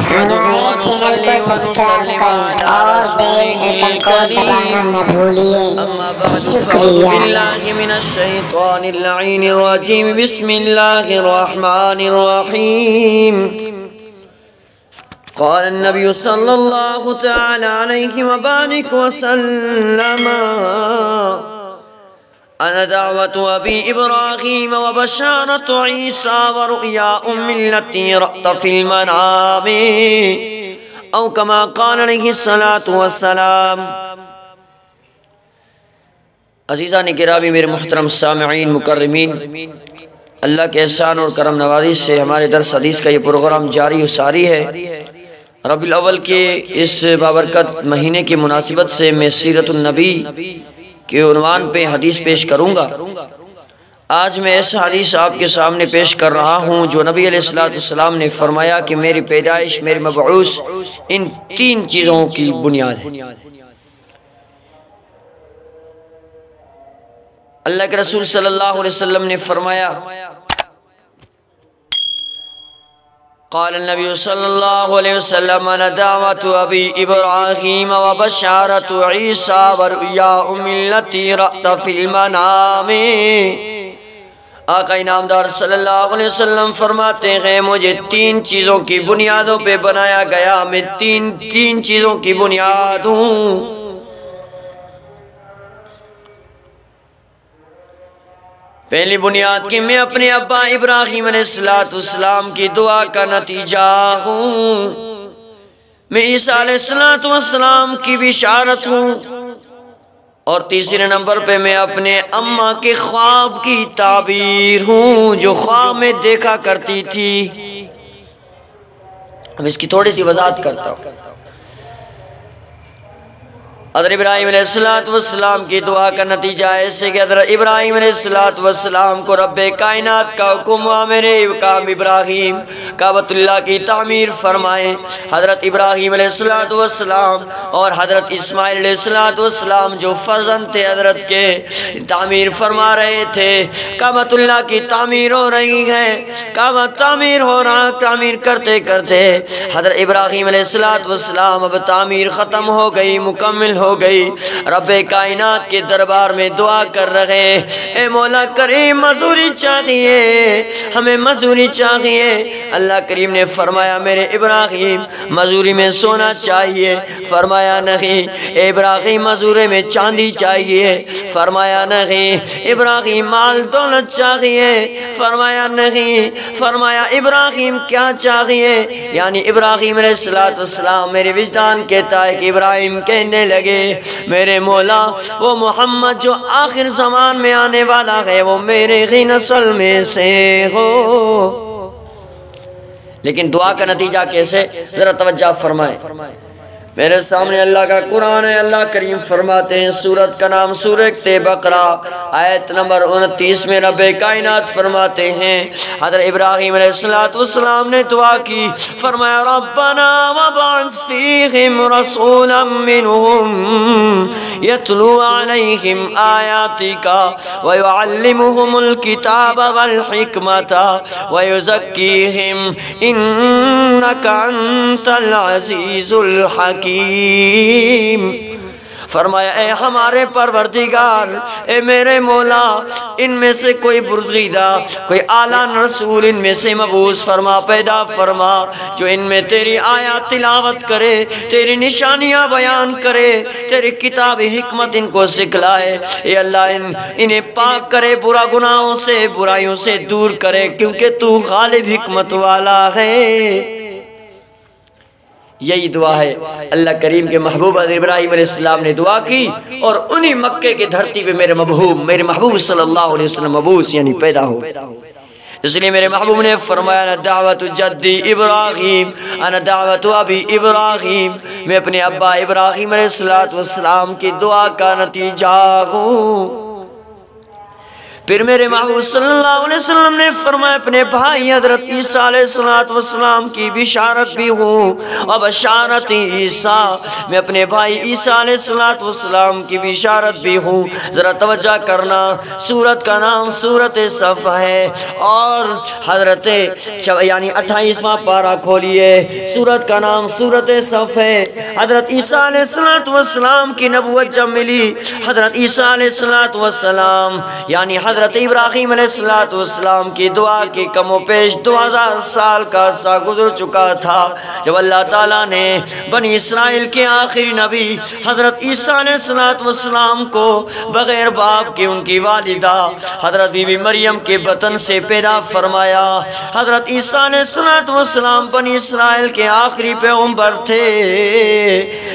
ہمارے چینل کو سبسکرائب کریں اور بیل آئیکن کو دبانا نہ بھولیے۔ شکریہ۔ باللہ من الشیطان اللعین الرجیم بسم اللہ الرحمن الرحیم۔ قال النبی صلی اللہ تعالی علیہ وبارک وسلم انا دعوت ابی ابراہیم وبشارت عیسیٰ ورؤیا ملتی رأت فی المنام او کما قال علیہ الصلاة والسلام۔ عزیزان گرامی، میرے محترم سامعین مکرمین، اللہ کے احسان اور کرم نوازی سے ہمارے درس حدیث کا یہ پروگرام جاری و ساری ہے۔ ربیع الاول کے اس بابرکت مہینے کی مناسبت سے میں سیرت النبی کے عنوان پہ حدیث پیش کروں گا۔ آج میں ایسا حدیث آپ کے سامنے پیش کر رہا ہوں جو نبی علیہ السلام نے فرمایا کہ میری پیدائش، میری مبعوث ان تین چیزوں کی بنیاد ہے۔ اللہ کے رسول صلی اللہ علیہ وسلم نے فرمایا، قال النبی صلی اللہ علیہ وسلم انا دعوت ابی ابراہیم وبشارت عیسیٰ ورؤیا ملتی رأت فی المنام۔ آقا انعامدار صلی اللہ علیہ وسلم فرماتے ہیں مجھے تین چیزوں کی بنیادوں پہ بنایا گیا، میں تین چیزوں کی بنیاد ہوں۔ پہلی بنیاد کہ میں اپنے ابا ابراہیم علیہ السلام کی دعا کا نتیجہ ہوں، میں عیسیٰ علیہ السلام کی بشارت ہوں، اور تیسرے نمبر پہ میں اپنے اماں کے خواب کی تعبیر ہوں جو خواب میں دیکھا کرتی تھی۔ اب اس کی تھوڑی سی وضاحت کرتا ہوں۔ حضرت ابراہیم علیہ السلام کی دعا کا نتیجہ ایسے کہ حضرت ابراہیم علیہ السلام کو رب کائنات کا حکم ہوا میرے کام ابراہیم کعبۃ اللہ کی تعمیر فرمائیں۔ حضرت ابراہیم علیہ السلام اور حضرت اسماعیل علیہ السلام جو فرزند تھے حضرت کے، تعمیر فرما رہے تھے۔ کعبۃ اللہ کی تعمیر ہو رہی ہے، کعبہ تعمیر ہو رہا، تعمیر کرتے کرتے حضرت ابراہیم علیہ السلام اب تعمیر ختم ہو گئی، مکمل ہو گئی، رب کائنات کے دربار میں دعا کر رہے، اے مولا کریم مزوری چاہیے، ہمیں مزوری چاہیے۔ اللہ کریم نے فرمایا میرے ابراہیم مزوری میں سونا چاہیے، فرمایا نہیں۔ اے ابراہیم مزوری میں چاندی چاہیے، فرمایا نہیں۔ ابراہیم مال دولت چاہیے، فرمایا نہیں۔ فرمایا ابراہیم کیا چاہیے؟ یعنی ابراہیم علیہ السلام میرے وجدان کہتا ہے کہ ابراہیم کہنے لگے میرے مولا وہ محمد جو آخر زمان میں آنے والا ہے وہ میرے ہی نسل میں سے ہو۔ لیکن دعا کا نتیجہ کیسے؟ ذرا توجہ فرمائیں۔ میرے سامنے اللہ کا قرآن ہے، اللہ کریم فرماتے ہیں، سورت کا نام سورۃ بقرہ آیت نمبر 29 میں رب کائنات فرماتے ہیں حضرت ابراہیم علیہ السلام نے دعا کی، فرمایا ربنا وابعث فیہم رسولا منہم یتلو علیہم آیاتک ویعلمہم الکتاب والحکمت ویزکیہم انک انت العزیز الحکیم۔ فرمایا اے ہمارے پروردگار، اے میرے مولا، ان میں سے کوئی برگزیدہ، کوئی اعلیٰ رسول ان میں سے مبعوث فرما، پیدا فرما، جو ان میں تیری آیات تلاوت کرے، تیری نشانیاں بیان کرے، تیری کتاب حکمت ان کو سکھلائے۔ اے اللہ انہیں پاک کرے، برا گناہوں سے، برائیوں سے دور کرے، کیونکہ تو غالب حکمت والا ہے۔ یہی دعا ہے اللہ کریم کے محبوب ابراہیم علیہ السلام نے دعا کی، اور انہی مکے کی دھرتی پہ میرے محبوب صلی اللہ علیہ وسلم مبعوث یعنی پیدا ہو۔ اس لیے میرے محبوب نے فرمایا انا دعوت جدی ابراہیم انا دعوت ابی ابراہیم، میں اپنے ابا ابراہیم علیہ السلام کی دعا کا نتیجہ ہوں۔ پھر میرے محبوب صلی اللہ علیہ وسلم نے فرمایا اپنے بھائی حضرت عیسیٰ علیہ السلام کی بشارت بھی ہوں، اور بشارت عیسیٰ، میں اپنے بھائی عیسیٰ علیہ السلام کی بشارت بھی ہوں۔ ذرا توجہ کرنا، سورت کا نام سورت صف ہے، اور حضرت یعنی 28واں پارہ کھولیے، سورت کا نام سورت صف ہے۔ حضرت عیسیٰ علیہ السلام کی نبوت جب ملی، حضرت عیسیٰ علیہ السلام یعنی حضرت ابراہیم علیہ السلام کی دعا کی کم و بیش 2000 سال کا عرصہ گزر چکا تھا، جب اللہ تعالیٰ نے بنی اسرائیل کے آخری نبی حضرت عیسیٰ علیہ السلام کو بغیر باپ کے ان کی والدہ حضرت بی بی مریم کے بطن سے پیدا فرمایا۔ حضرت عیسیٰ علیہ السلام بنی اسرائیل کے آخری پیغمبر تھے۔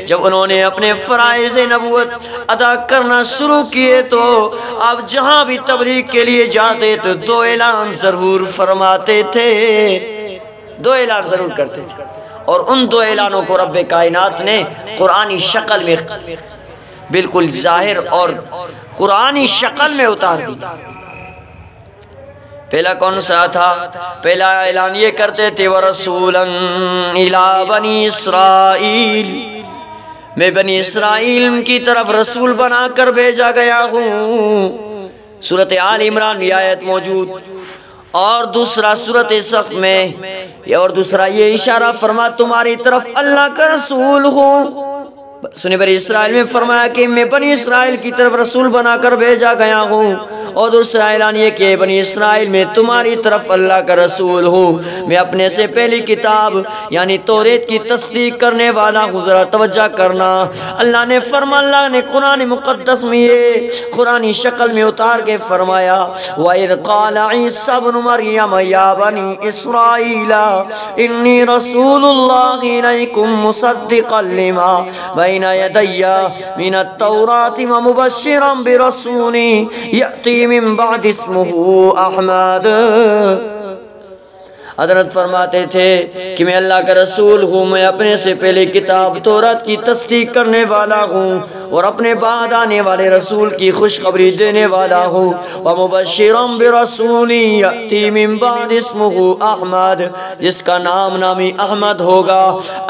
جب انہوں نے اپنے فرائض نبوت ادا کرنا شروع کیے تو اب جہاں بھی تبلیغ کے لیے جاتے تو 2 اعلان ضرور فرماتے تھے، 2 اعلان ضرور کرتے تھے، اور ان 2 اعلانوں کو رب کائنات نے قرآنی شکل میں بالکل ظاہر اور قرآنی شکل میں اتار دی۔ پہلا کون سا تھا؟ پہلا اعلان یہ کرتے تھے وَرَسُولًا إِلَىٰ بَنِي إِسْرَائِيل، میں بنی اسرائیل کی طرف رسول بنا کر بھیجا گیا ہوں۔ سورۃ آل عمران یہ آیت موجود، اور دوسرا سورۃ صف میں، اور دوسرا یہ اشارہ فرما تمہاری طرف اللہ کا رسول ہوں۔ سنی بنی اسرائیل میں فرمایا کہ میں بنی اسرائیل کی طرف رسول بنا کر بھیجا گیا ہوں، اور دوسرا اعلان یہ کہ بنی اسرائیل میں تمہاری طرف اللہ کا رسول ہوں، میں اپنے سے پہلی کتاب یعنی توریت کی تصدیق کرنے والا ہوں۔ ذرا توجہ کرنا، اللہ نے فرمایا، اللہ نے قرآن مقدس میں یہ قرآنی شکل میں اتار کے فرمایا وَإِذْ قَالَ عِيسَى ابْنُ مَرْيَمَ يَا بَنِي إِسْرَائِيلَ إِنِّي رَسُولُ اللَّهِ إِلَيْكُمْ مُصَدِّقًا لِمَا بَيْنَ يَدَيَّ مِنَ التَّوْرَاةِ وَمُبَشِّرًا بِرَسُولٍ يَأْتِي من بعد اسمه احمد۔ حضرت فرماتے تھے کہ میں اللہ کا رسول ہوں، میں اپنے سے پہلے کتاب تورات کی تصدیق کرنے والا ہوں، اور اپنے بعد آنے والے رسول کی خوشخبری دینے والا ہوں۔ وَمُبَشِّرًا بِرَسُولٍ يَأْتِي مِن بَعْدِ اسْمُهُ احمد، جس کا نامی احمد ہوگا۔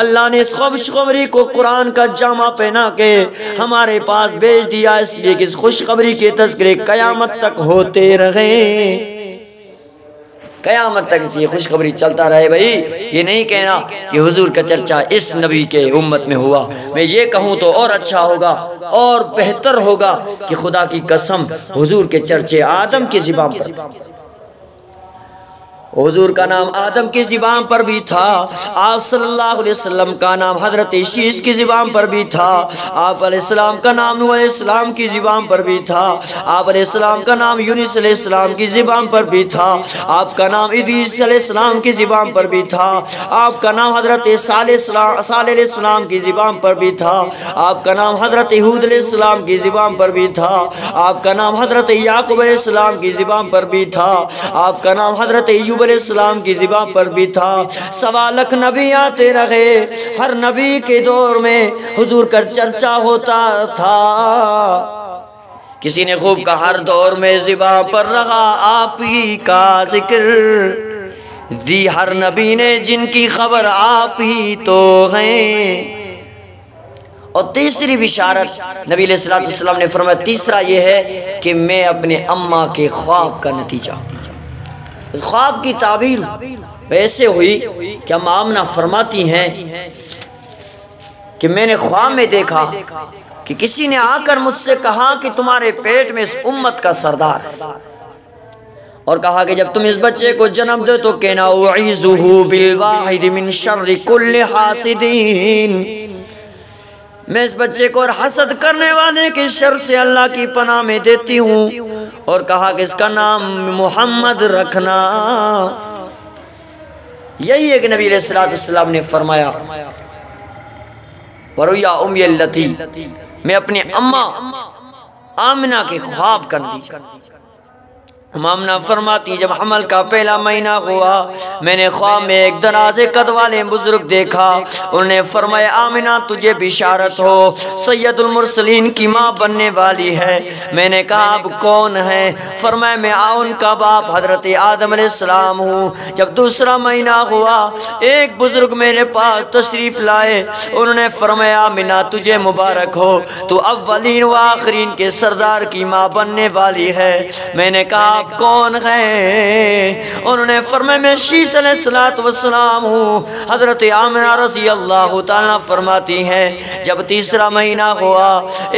اللہ نے اس خوشخبری کو قرآن کا جامع پہنا کے ہمارے پاس بھیج دیا، اس لیے کہ اس خوشخبری کے تذکرے قیامت تک ہوتے رہیں، قیامت تک یہ خوشخبری چلتا رہے۔ بھائی یہ نہیں کہنا کہ حضور کا چرچا اس نبی کے امت میں ہوا، میں یہ کہوں تو اور اچھا ہوگا اور بہتر ہوگا کہ خدا کی قسم حضور کے چرچے آدم کی زبان پر تھے، حضور کا نام آدم کی زبان پر بھی تھا، آپ صلی اللہ علیہ وسلم کا نام حضرت شیش کی زبان پر بھی تھا، آپ علیہ السلام کا نام نوح علیہ السلام کی زبان پر بھی تھا، آپ علیہ السلام کا نام یونس علیہ السلام کی زبان پر بھی تھا، آپ کا نام ادریس علیہ السلام کی زبان پر بھی تھا، آپ کا نام حضرت صالح علیہ السلام کی زبان پر بھی تھا، آپ کا نام حضرت ہود علیہ السلام کی زبان پر بھی تھا، آپ کا نام حضرت یعقوب علیہ السلام کی زبان پر بھی تھا، آپ کا نام حضرت ایوب علیہ السلام کی زبان پر بھی تھا۔ 1.25 لاکھ نبی آتے رہے، ہر نبی کے دور میں حضور کا چرچا ہوتا تھا۔ کسی نے خوب کہا ہر دور میں زبان پر رہا آپ ہی کا ذکر، دی ہر نبی نے جن کی خبر آپ ہی تو ہیں۔ اور تیسری بشارت نبی علیہ السلام نے فرمایا، تیسرا یہ ہے کہ میں اپنے اماں کے خواب کا نتیجہ، خواب کی تعبیر ویسے ہوئی کہ ہم آمنہ فرماتی ہیں کہ میں نے خواب میں دیکھا کہ کسی نے آ کر مجھ سے کہا کہ تمہارے پیٹ میں اس امت کا سردار ہے، اور کہا کہ جب تم اس بچے کو جنم دے تو کہنا اعیذہ بالواحد من شر کل حاسدین، میں اس بچے کو اور حسد کرنے والے کے شر سے اللہ کی پناہ میں دیتی ہوں، اور کہا کہ اس کا نام محمد رکھنا۔ یہی ایک نبی علیہ السلام نے فرمایا وَرُؤْيَا أُمِّي الَّتِي، میں اپنے اماں آمنہ کے خواب کا نتیجہ، مامنا فرماتی جب حمل کا پہلا مہینہ ہوا میں نے خواب میں ایک درازے قد والے بزرگ دیکھا، انہوں نے فرمایا آمنہ تجھے بشارت ہو، سید المرسلین کی ماں بننے والی ہے۔ میں نے کہا اب کون ہے؟ فرمایا میں ان کا باپ حضرت آدم علیہ السلام ہوں۔ جب دوسرا مہینہ ہوا ایک بزرگ میرے پاس تشریف لائے، انہوں نے فرمایا آمنہ تجھے مبارک ہو، تو اولین و آخرین کے سردار کی ماں بننے والی ہے۔ میں نے کہا کون ہے؟ انہوں نے فرمایا میں شیس علیہ السلام ہوں۔ حضرت آمنہ رضی اللہ تعالیٰ فرماتی ہیں جب تیسرا مہینہ ہوا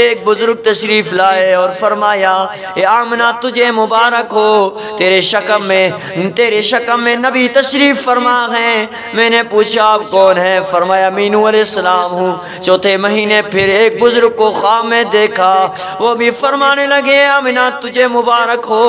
ایک بزرگ تشریف لائے اور فرمایا اے آمنہ تجھے مبارک ہو، تیرے شکم میں نبی تشریف فرما ہیں۔ میں نے پوچھا آپ کون ہے؟ فرمایا مینو علیہ السلام ہوں۔ چوتھے مہینے پھر ایک بزرگ کو خواب میں دیکھا، وہ بھی فرمانے لگے آمنہ تجھے مبارک ہو،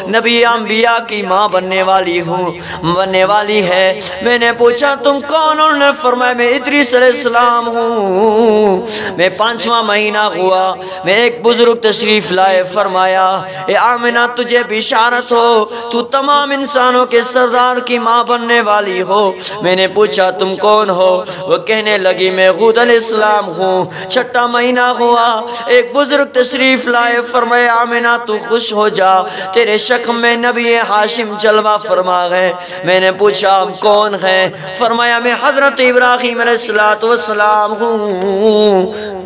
نبی انبیاء کی ماں بننے والی ہے۔ میں نے پوچھا تم کون؟ انہوں نے فرمایا میں ادریس علیہ السلام ہوں۔ میں پانچواں مہینہ ہوا میں ایک بزرگ تشریف لائے، فرمایا اے آمنہ تجھے بشارت ہو، تو تمام انسانوں کے سردار کی ماں بننے والی ہو۔ میں نے پوچھا تم کون ہو؟ وہ کہنے لگی میں ہود علیہ السلام ہوں۔ چھٹا مہینہ ہوا ایک بزرگ تشریف لائے، فرمایا آمنہ تو خوش ہو جا، تیرے شکم میں نبی ہاشم جلوہ فرما گئے۔ میں نے پوچھا آپ کون ہیں؟ فرمایا میں حضرت ابراہیم علیہ السلام ہوں۔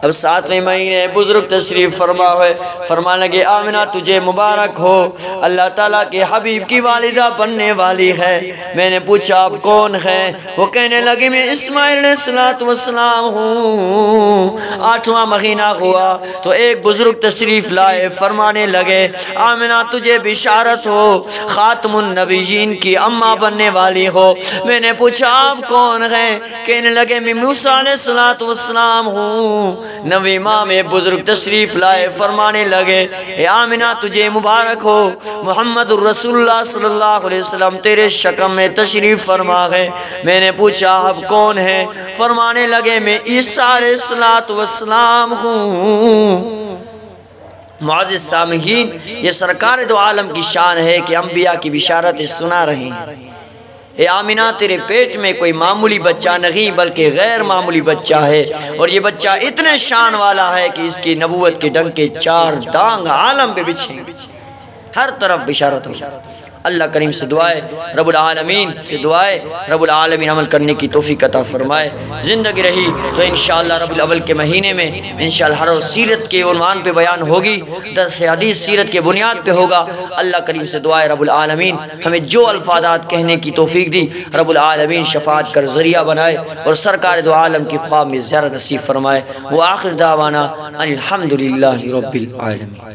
اب ساتویں مہینے بزرگ تشریف فرما ہوئے، فرمانے لگے آمنہ تجھے مبارک ہو، اللہ تعالیٰ کے حبیب کی والدہ بننے والی ہے۔ میں نے پوچھا آپ کون ہیں؟ وہ کہنے لگے میں اسماعیل علیہ السلام ہوں۔ آٹھواں مہینہ ہوا تو ایک بزرگ تشریف لائے، فرمانے لگے آمنہ تجھے بشارت ہو، خاتم النبیین کی اماں بننے والی ہو۔ میں نے پوچھا آپ کون ہیں؟ کہنے لگے میں موسیٰ علیہ السلام ہوں۔ نویں ماہ میں بزرگ تشریف لائے، فرمانے لگے اے آمنہ تجھے مبارک ہو، محمد الرسول اللہ صلی اللہ علیہ وسلم تیرے شکم میں تشریف فرما گئے۔ میں نے پوچھا آپ کون ہیں؟ فرمانے لگے میں عیسیٰ علیہ السلام ہوں۔ معزز سامعین، یہ سرکار دو عالم کی شان ہے کہ انبیاء کی بشارتیں سنا رہے ہیں۔ اے آمنہ تیرے پیٹ میں کوئی معمولی بچہ نہیں بلکہ غیر معمولی بچہ ہے، اور یہ بچہ اتنے شان والا ہے کہ اس کی نبوت کے ڈنک کے 4 ڈانگ عالم پہ بچھیں، ہر طرف بشارت ہو۔ اللہ کریم سے دعائے، رب العالمین سے دعائے رب العالمین عمل کرنے کی توفیق عطا فرمائے۔ زندگی رہی تو انشاءاللہ ربیع الاول کے مہینے میں انشاءاللہ ہر روز سیرت کے عنوان پہ بیان ہوگی، درس حدیث سیرت کے بنیاد پہ ہوگا۔ اللہ کریم سے دعائے رب العالمین ہمیں جو الفاظات کہنے کی توفیق دی، رب العالمین شفاعت کر ذریعہ بنائے اور سرکار دو عالم کی خواب میں زیارت نصیب فرمائے۔ وآخر دعوانا الحمدللہ رب العالمین۔